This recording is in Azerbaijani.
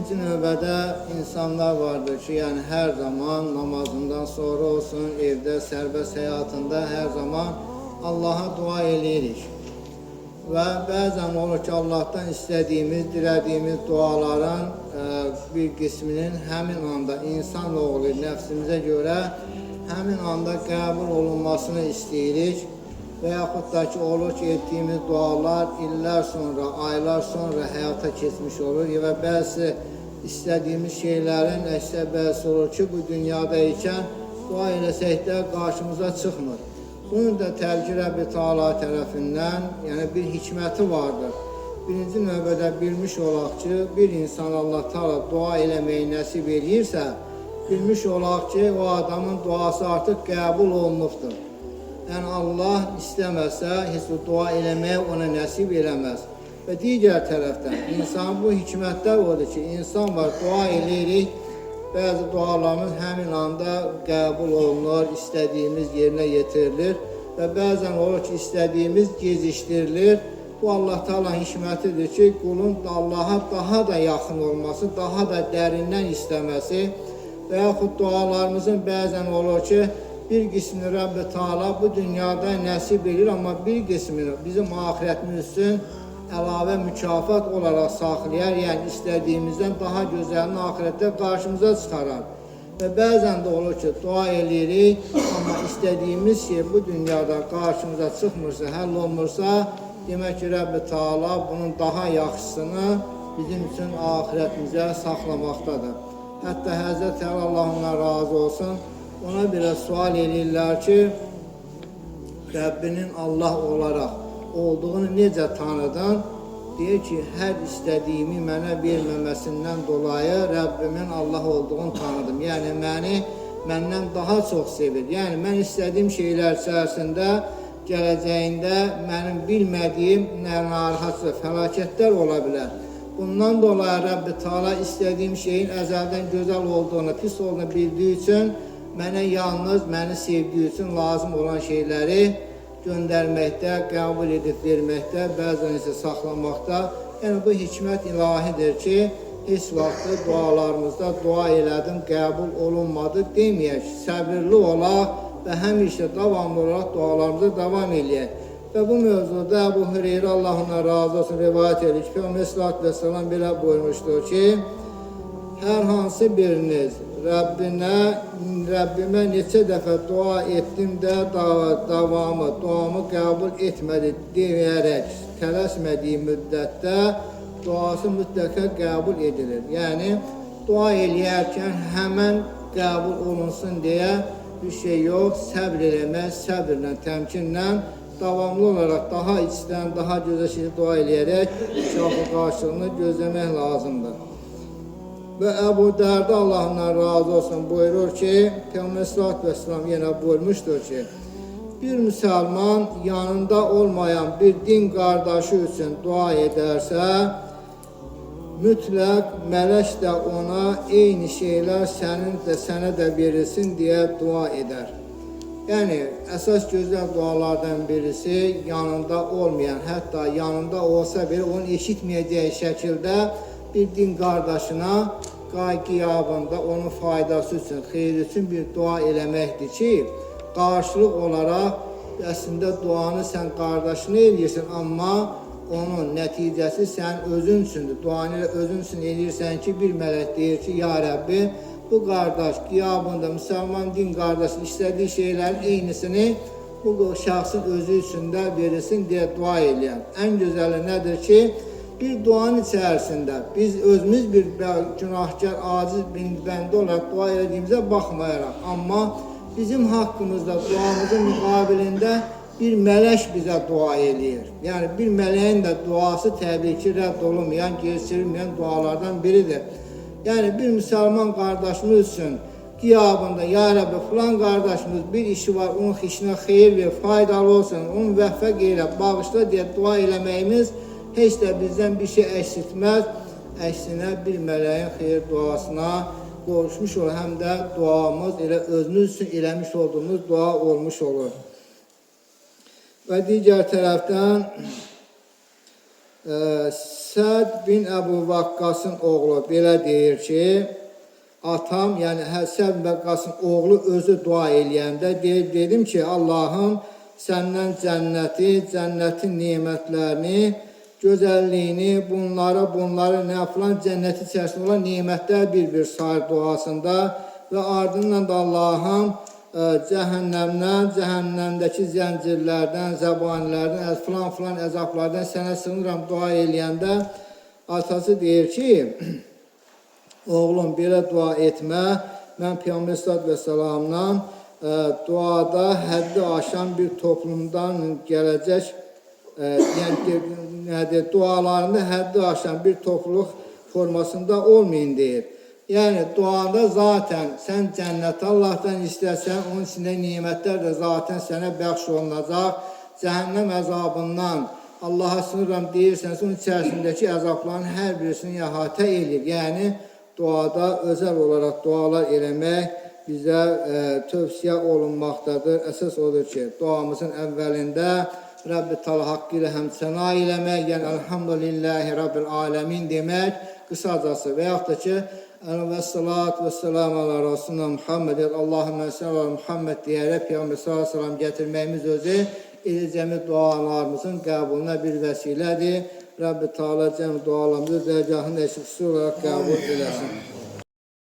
birinci növbədə insanlar vardır ki, yəni hər zaman namazından sonra olsun, evdə, sərbəst həyatında hər zaman Allaha dua eləyirik. Və bəzən olur ki, Allahdan istədiyimiz, dilədiyimiz duaların bir qisminin həmin anda insanoğlu nəfsimizə görə həmin anda qəbul olunmasını istəyirik. Və yaxud da ki, olur ki, etdiyimiz dualar illər sonra, aylar sonra həyata keçmiş olur və bəzi istədiyimiz şeylərin əksər bəzi olur ki, bu dünyada ikən dua eləsək də qarşımıza çıxmır. Bunun da Təlki Rəbbi Teala tərəfindən yəni bir hikməti vardır. Birinci növbədə bilmiş olaq ki, bir insan Allah Teala dua eləməyi nəsib eləyirsə, bilmiş olaq ki, o adamın duası artıq qəbul olunubdur. Yəni Allah istəməsə, heç o dua eləməyə ona nəsib eləməz. Və digər tərəfdən, insan bu hikmətlər odur ki, insan var, dua eləyirik, bəzi dualarımız həmin anda qəbul olunur, istədiyimiz yerinə yetirilir və bəzən olur ki, istədiyimiz gecikdirilir. Bu Allah Teala hikmətidir ki, qulun Allaha daha da yaxın olması, daha da dərindən istəməsi və yaxud dualarımızın bəzən olur ki, bir qismini Rəbbi Teala bu dünyada nəsib edir, amma bir qismini bizim ahirətimiz üçün əlavə mükafat olaraq saxlayar, yəni istədiyimizdən daha gözəlini ahirətdə qarşımıza çıxarar. Və bəzən də olur ki, dua eləyirik, amma istədiyimiz şey bu dünyada qarşımıza çıxmırsa, həll olmursa, demək ki, Rəbbi Teala bunun daha yaxşısını bizim üçün ahirətimizə saxlamaqdadır. Hətta Həzrət Əli Allah ondan razı olsun, ona belə sual eləyirlər ki, Rəbbinin Allah olaraq olduğunu necə tanıdın? Deyir ki, hər istədiyimi mənə verməməsindən dolayı Rəbbimin Allah olduğunu tanıdım. Yəni, məndən daha çox sevir. Yəni, mən istədiyim şeylər içərisində gələcəyində mənim bilmədiyim narahatsız, fəlakətlər ola bilər. Bundan dolayı Rəbbi Teala istədiyim şeyin əzəldən gözəl olduğunu, pis olduğunu bildiyi üçün mənə yalnız məni sevdiyi üçün lazım olan şeyləri göndərməkdə, qəbul edib verməkdə, bəzən isə saxlamaqda. Yəni, bu hikmət ilahidir ki, heç vaxtı dualarımızda dua elədim, qəbul olunmadı deməyək, səbirli olaq və həmişə davamlı olaraq dualarımıza davam eləyək. Və bu mövzuda Əbu Hüreyrə Allah ona razı olsun rivayət edir ki, Peyğəmbər sallallahu əleyhi və səlləm belə buyurmuşdur ki, hər hansı biriniz Rəbbimə neçə dəfə dua etdim də duamı qəbul etmədi deyərək tələsmədiyi müddətdə duası mütləqa qəbul edilir. Yəni, dua eləyərkən həmən qəbul olunsun deyə bir şey yox, səbr eləmək, səbirlə, təmkinlə, davamlı olaraq daha içdən, daha gözəl şey dua eləyərək şahı qarşılığını gözləmək lazımdır. Və Əbu Dərdə Allah'ından razı olsun buyurur ki, Peyğəmbər sallallahu əleyhi və səlləm yenə buyurmuşdur ki, bir müsəlman yanında olmayan bir din qardaşı üçün dua edərsə, mütləq mələk də ona eyni şeylər sənə də verilsin deyə dua edər. Yəni, əsas gözəl dualardan birisi yanında olmayan, hətta yanında olsa belə onu eşitməyəcəyi şəkildə bir din qardaşına qiyabında onun faydası üçün, xeyri üçün bir dua eləməkdir ki, qarşılıq olaraq əslində duanı sən qardaşına eləyirsən, amma onun nəticəsi sən özün üçündür. Duanı özün üçün eləyirsən ki, bir mələk deyir ki, ya Rəbbi, bu qardaş qiyabında müsəlman din qardaşı istədiyi şeylərin eynisini bu şəxsin özü üçün də verilsin deyə dua eləyən. Ən gözəli nədir ki, bir duanın içərisində biz özümüz bir günahkar, aciz bəndə olaraq dua elədiyimizə baxmayaraq, amma bizim haqqımızda duamızın müqabilində bir mələk bizə dua eləyir. Yəni, bir mələyin də duası təbii ki, rədd olunmayan, geçirilməyən dualardan biridir. Yəni, bir müsəlman qardaşımız üçün qiyabında, ya Rəbbi, filan qardaşımız bir işi var, onun işinə xeyir ver, faydalı olsun, onun vəffəq elə, bağışla deyə dua eləməyimiz heç də bizdən bir şey əksiltməz. Əksinə bir mələyin xeyir duasına qovuşmuş olur, həm də duamız elə özümüz üçün eləmiş olduğumuz dua olmuş olur. Və digər tərəfdən Səd bin Əbu Vaqqasın oğlu belə deyir ki, atam, yəni Səd bin Vaqqasın oğlu özü dua eləyəndə dedim ki, Allahım səndən cənnəti, cənnətin nemətlərini, gözəlliyini, bunları nə filan cənnəti içərisində olan nemətlər bir-bir sayır duasında və ardından da Allahım cəhənnəmdən, cəhənnəmdəki zəncirlərdən, zəbanilərdən, filan əzablardan sənə sığınıram dua eləyəndə atası deyir ki, oğlum belə dua etmə, mən Peyğəmbər sallallahu əleyhi və səllamdan duada həddi aşan bir toplumdan gələcək, yəni dualarında həddi aşan bir topluluq formasında olmayın deyir. Yəni duada zaten sən cənnət Allahdan istəsən, onun içində nemətlər də zaten sənə bəxş olunacaq. Cəhənnəm əzabından Allaha sığınıram deyirsənsə, onun içərisindəki əzabların hər birisini əhatə edir. Yəni duada özəl olaraq dualar eləmək bizə tövsiyə olunmaqdadır. Əsas odur ki, duamızın əvvəlində Rəbbi Teala haqqı ilə həmsəna eləmək, yəni Elhamdülillahi Rabbil Alemin demək qısacası və yaxud da ki, və salatu və selamu ala Rasulullah Muhammed, Allahümme sallallahu ala Muhammed deyərək Peyğəmbər sallallahu aleyhi ve sellem gətirməyimiz özü edəcəmi dualarımızın qəbuluna bir vəsilədir. Rəbbi Teala cəmi dualarımızı dərgahında eşqisi olaraq qəbul eləsin.